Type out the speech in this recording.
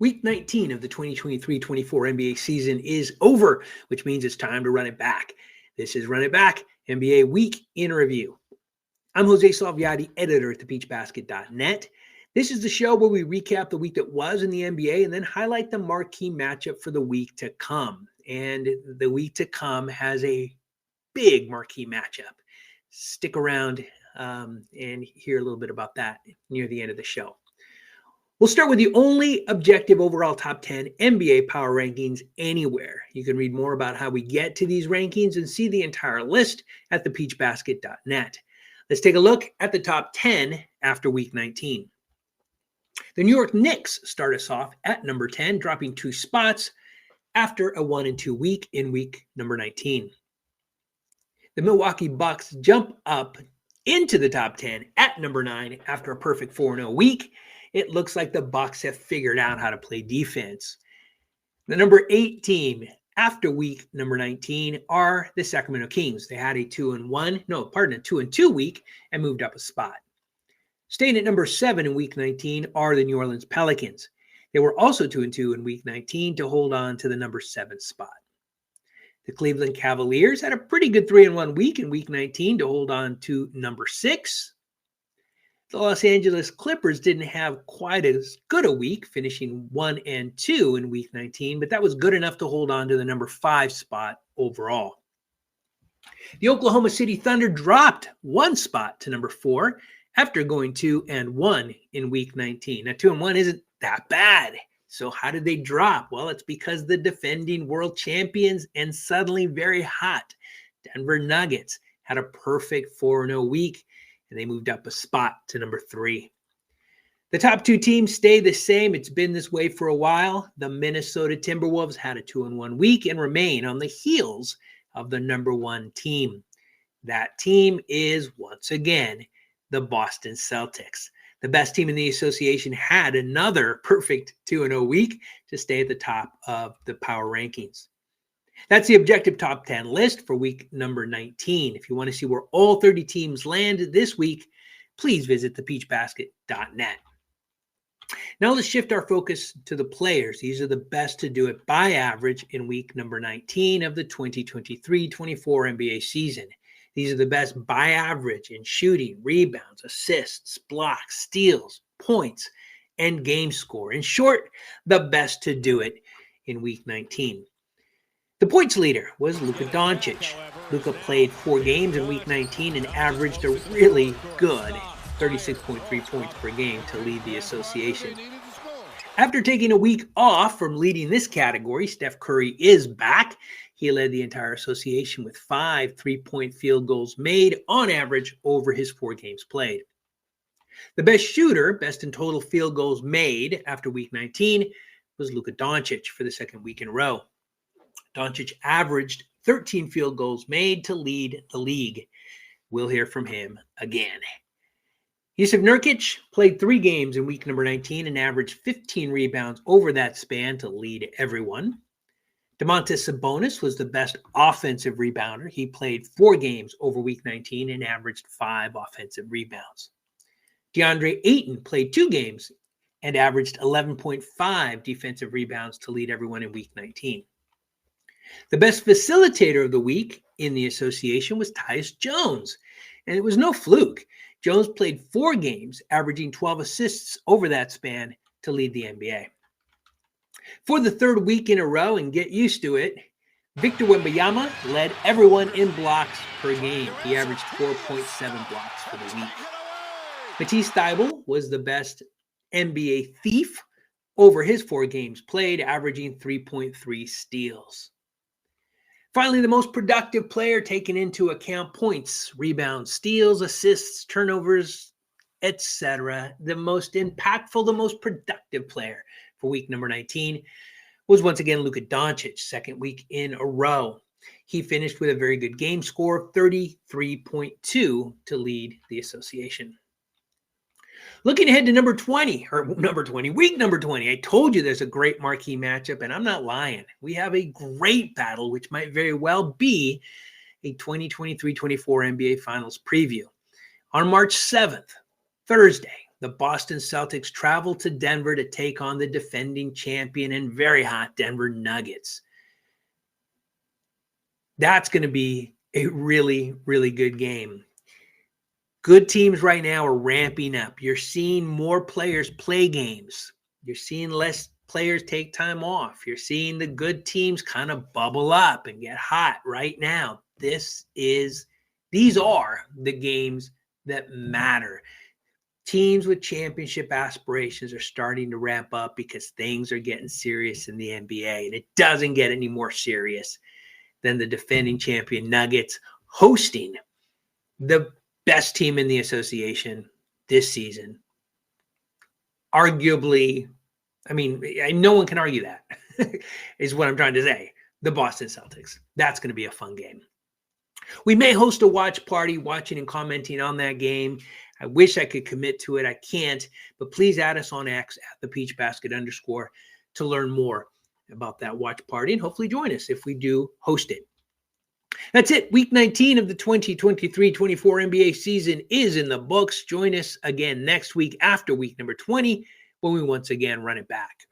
Week 19 of the 2023-24 NBA season is over, which means it's time to run it back. This is Run It Back, NBA Week in Review. I'm Jose Salviati, editor at thePeachBasket.net. This is the show where we recap the week that was in the NBA and then highlight the marquee matchup for the week to come. And the week to come has a big marquee matchup. Stick around and hear a little bit about that near the end of the show. We'll start with the only objective overall top 10 NBA power rankings anywhere. You can read more about how we get to these rankings and see the entire list at thePeachBasket.net. Let's take a look at the top 10 after week 19. The New York Knicks start us off at number 10, dropping 2 spots after a 1-2 week in week number 19. The Milwaukee Bucks jump up into the top 10 at number 9 after a perfect 4-0 week. It looks like the Bucks have figured out how to play defense. The number 8 team after week number 19 are the Sacramento Kings. They had a 2-2 week and moved up a spot. Staying at number 7 in week 19 are the New Orleans Pelicans. They were also 2-2 in week 19 to hold on to the number 7 spot. The Cleveland Cavaliers had a pretty good 3-1 week in week 19 to hold on to number 6. The Los Angeles Clippers didn't have quite as good a week, finishing 1-2 in week 19, but that was good enough to hold on to the number 5 spot overall. The Oklahoma City Thunder dropped 1 spot to number 4 after going 2-1 in week 19. Now, 2-1 isn't that bad. So how did they drop? Well, it's because the defending world champions and suddenly very hot Denver Nuggets had a perfect 4-0 week, and they moved up a spot to number 3. The top 2 teams stay the same. It's been this way for a while. The Minnesota Timberwolves had a 2-1 week and remain on the heels of the number 1 team. That team is, once again, the Boston Celtics. The best team in the association had another perfect 2-0 week to stay at the top of the power rankings. That's the objective top 10 list for week number 19. If you want to see where all 30 teams land this week, please visit thePeachBasket.net. Now let's shift our focus to the players. These are the best to do it by average in week number 19 of the 2023-24 NBA season. These are the best by average in shooting, rebounds, assists, blocks, steals, points, and game score. In short, the best to do it in week 19. The points leader was Luka Doncic. Luka played 4 games in week 19 and averaged a really good 36.3 points per game to lead the association. After taking a week off from leading this category, Steph Curry is back. He led the entire association with 5 3-point field goals made on average over his 4 games played. The best shooter, best in total field goals made after week 19, was Luka Doncic for the second week in a row. Doncic averaged 13 field goals made to lead the league. We'll hear from him again. Jusuf Nurkic played 3 games in week number 19 and averaged 15 rebounds over that span to lead everyone. Domantas Sabonis was the best offensive rebounder. He played 4 games over week 19 and averaged 5 offensive rebounds. DeAndre Ayton played 2 games and averaged 11.5 defensive rebounds to lead everyone in week 19. The best facilitator of the week in the association was Tyus Jones, and it was no fluke. Jones played 4 games, averaging 12 assists over that span to lead the NBA. For the 3rd week in a row, and get used to it, Victor Wembanyama led everyone in blocks per game. He averaged 4.7 blocks for the week. Matisse Thybulle was the best NBA thief over his 4 games played, averaging 3.3 steals. Finally, the most productive player taking into account points, rebounds, steals, assists, turnovers, etc. The most impactful, the most productive player for week number 19 was once again Luka Doncic, second week in a row. He finished with a very good game score of 33.2 to lead the association. Looking ahead to week number 20. I told you there's a great marquee matchup, and I'm not lying. We have a great battle, which might very well be a 2023-24 NBA Finals preview. On March 7th, Thursday, The Boston Celtics travel to Denver to take on the defending champion and very hot Denver Nuggets. That's going to be a really, really good game. Good teams right now are ramping up. You're seeing more players play games. You're seeing less players take time off. You're seeing the good teams kind of bubble up and get hot right now. These are the games that matter. Teams with championship aspirations are starting to ramp up because things are getting serious in the NBA, and it doesn't get any more serious than the defending champion Nuggets hosting the best team in the association this season. Arguably, no one can argue that, is what I'm trying to say. The Boston Celtics. That's going to be a fun game. We may host a watch party, watching and commenting on that game. I wish I could commit to it. I can't, but please add us on X at thePeachBasket_ to learn more about that watch party and hopefully join us if we do host it. That's it. Week 19 of the 2023-24 NBA season is in the books. Join us again next week after week number 20 when we once again run it back.